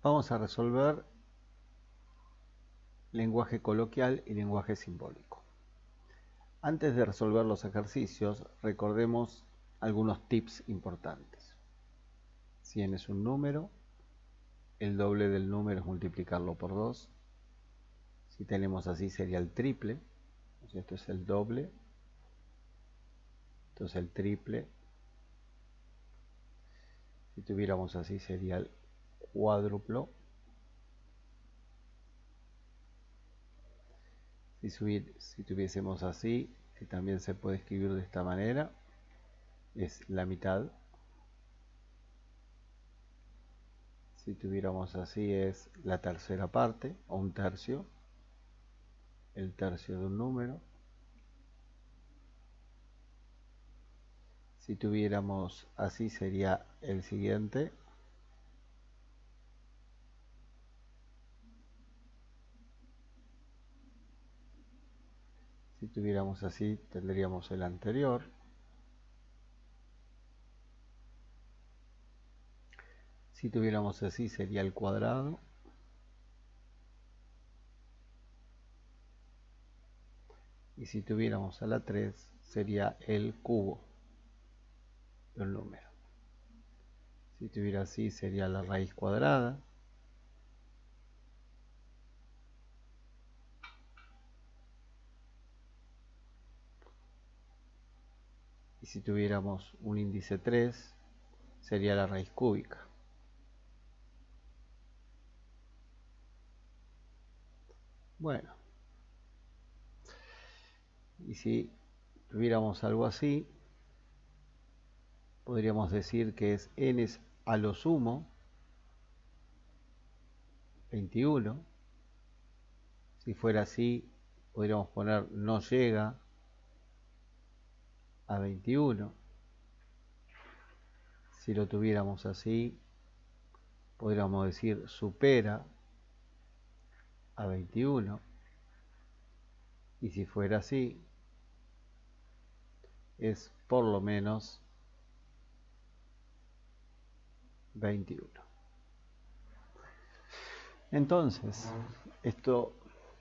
Vamos a resolver lenguaje coloquial y lenguaje simbólico. Antes de resolver los ejercicios, recordemos algunos tips importantes. 100 es un número, el doble del número es multiplicarlo por 2. Si tenemos así sería el triple, esto es el doble, entonces el triple. Si tuviéramos así sería el cuádruplo. Si tuviésemos así, que también se puede escribir de esta manera, es la mitad. Si tuviéramos así es la tercera parte o un tercio, el tercio de un número. Si tuviéramos así sería el siguiente. Si tuviéramos así tendríamos el anterior. Si tuviéramos así sería el cuadrado. Y si tuviéramos a la 3 sería el cubo de un número. Si tuviera así sería la raíz cuadrada. Y si tuviéramos un índice 3 sería la raíz cúbica. Bueno, y si tuviéramos algo así, podríamos decir que es n a lo sumo 21. Si fuera así, podríamos poner no llega a 21. Si lo tuviéramos así, podríamos decir supera a 21. Y si fuera así, es por lo menos 21. Entonces, esto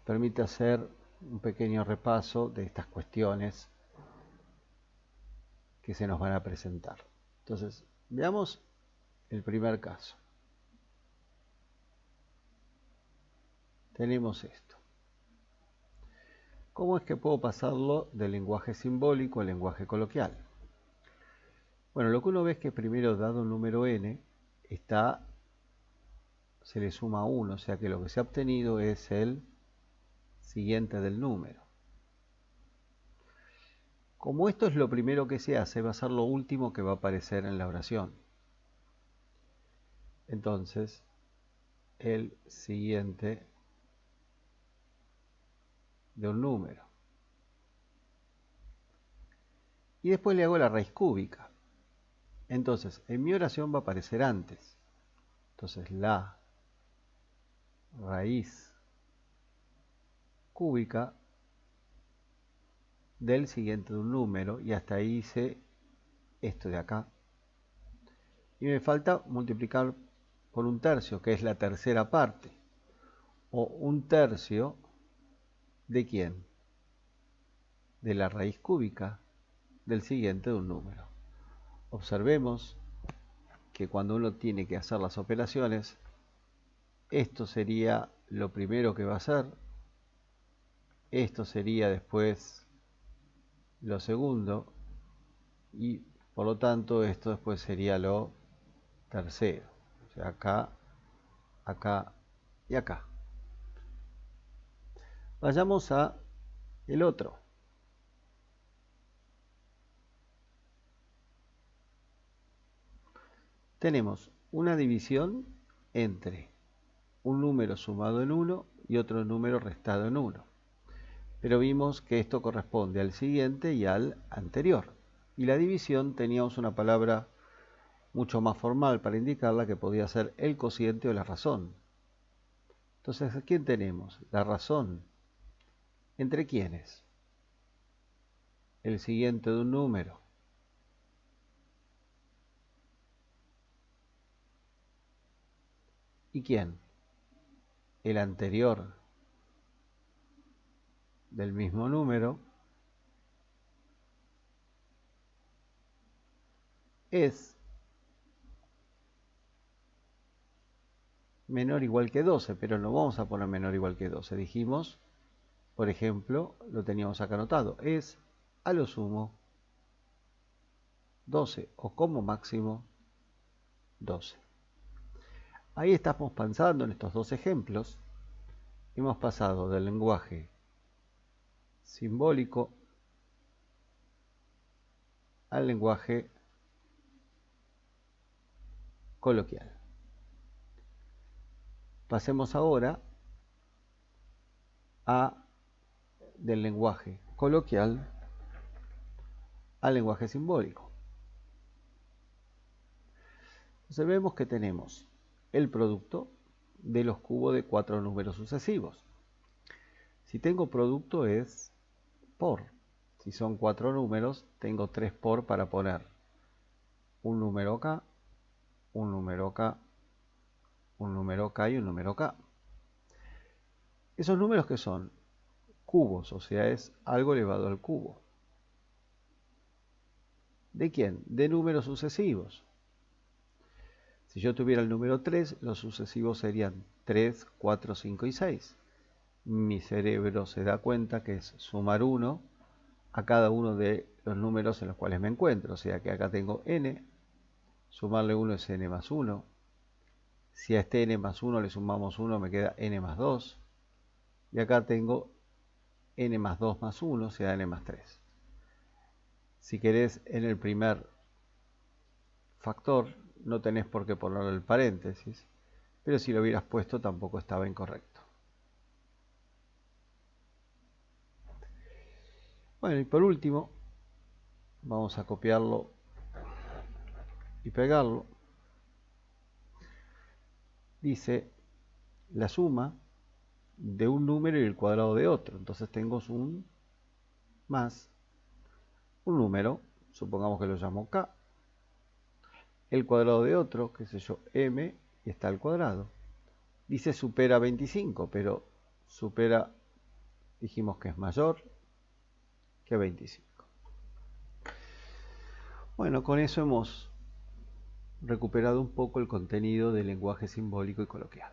permite hacer un pequeño repaso de estas cuestiones que se nos van a presentar. Entonces, veamos el primer caso. Tenemos esto. ¿Cómo es que puedo pasarlo del lenguaje simbólico al lenguaje coloquial? Bueno, lo que uno ve es que primero, dado un número n, se le suma 1, o sea que lo que se ha obtenido es el siguiente del número. Como esto es lo primero que se hace, va a ser lo último que va a aparecer en la oración. Entonces, el siguiente de un número. Y después le hago la raíz cúbica. Entonces, en mi oración va a aparecer antes. Entonces, la raíz cúbica del siguiente de un número, y hasta ahí hice esto de acá. Y me falta multiplicar por un tercio, que es la tercera parte. O un tercio de ¿quién? De la raíz cúbica del siguiente de un número. Observemos que cuando uno tiene que hacer las operaciones, esto sería lo primero que va a hacer, esto sería después lo segundo, y por lo tanto esto después sería lo tercero. O sea, acá, acá y acá. Vayamos a el otro. Tenemos una división entre un número sumado en 1 y otro número restado en 1. Pero vimos que esto corresponde al siguiente y al anterior. Y la división teníamos una palabra mucho más formal para indicarla, que podía ser el cociente o la razón. Entonces, ¿a quién tenemos? La razón. ¿Entre quiénes? El siguiente de un número. ¿Y quién? El anterior del mismo número es menor o igual que 12, pero no vamos a poner menor o igual que 12. Dijimos, por ejemplo, lo teníamos acá anotado, es a lo sumo 12 o como máximo 12. Ahí estamos pensando en estos dos ejemplos. Hemos pasado del lenguaje simbólico al lenguaje coloquial. Pasemos ahora del lenguaje coloquial al lenguaje simbólico. Entonces vemos que tenemos el producto de los cubos de 4 números sucesivos. Si tengo producto es por. Si son 4 números, tengo 3 por para poner un número acá, un número acá, un número acá y un número acá. Esos números que son cubos, o sea, es algo elevado al cubo. ¿De quién? De números sucesivos. Si yo tuviera el número 3, los sucesivos serían 3, 4, 5 y 6. Mi cerebro se da cuenta que es sumar 1 a cada uno de los números en los cuales me encuentro. O sea que acá tengo n, sumarle 1 es n más 1. Si a este n más 1 le sumamos 1, me queda n más 2. Y acá tengo n más 2 más 1, o sea n más 3. Si querés en el primer factor, no tenés por qué ponerle el paréntesis, pero si lo hubieras puesto tampoco estaba incorrecto. Bueno, y por último, vamos a copiarlo y pegarlo. Dice la suma de un número y el cuadrado de otro. Entonces tengo un más un número, supongamos que lo llamo k, el cuadrado de otro, qué sé yo, m, y está al cuadrado. Dice supera 25, pero supera, dijimos que es mayor que 25. Bueno, con eso hemos recuperado un poco el contenido del lenguaje simbólico y coloquial.